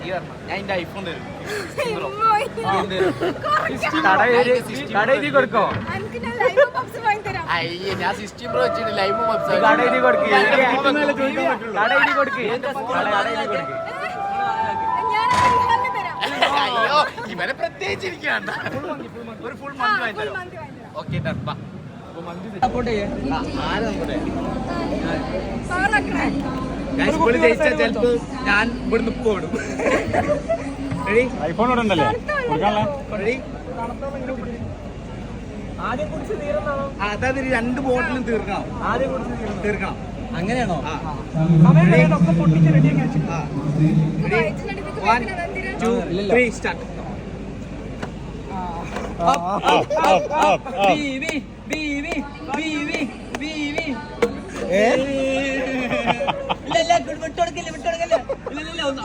ഞാൻ എന്റെ ഐഫോൺ തരും. കടയിൽ കൊടുക്കോ? അയ്യേ ഞാൻ 16 Pro വെച്ചിട്ട് ലൈവ് പബ്സ് കടയിൽ കൊടുക്ക്. കടയിൽ കൊടുക്ക്. അയ്യോ ഇവരെ പ്രത്യേകിച്ച് ഇരിക്കണ്ട. ഒരു ഫുൾ മന്ത് വാങ്ങി തരാം. ഓക്കെ ഡർബ സപ്പോർട്ട് ചെയ്യേ. ജയിച്ചാൽ ചിലപ്പോ ഞാൻ ഇവിടുന്ന് പോടും. ഐഫോൺ ഇവിടെ ഉണ്ടല്ലേ അതായത് 2 ബോട്ടിലും തീർക്കണം. തീർക്കണം. അങ്ങനെയാണോ? 1 2 3 സ്റ്റാർട്ട്.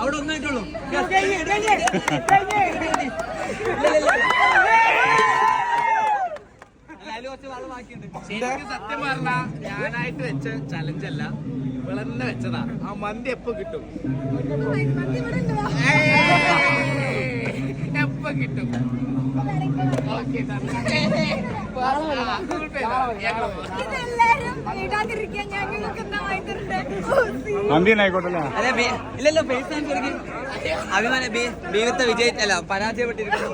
അവിടെ ഒന്നായിട്ടുള്ളൂ. ശരിക്കും സത്യം പറഞ്ഞാ ഞാനായിട്ട് വെച്ച ചലഞ്ച് അല്ല, വിളന്നെ വെച്ചതാ. ആ മന്തി എപ്പോ കിട്ടും? എപ്പോ കിട്ടും? മന്തി ആയിക്കോട്ടല്ലേ? ഇല്ലല്ലോ ഫേസ് അഭിമാന ബീവത്തെ വിജയിച്ചല്ല പരാജയപ്പെട്ടിരിക്കുന്നു.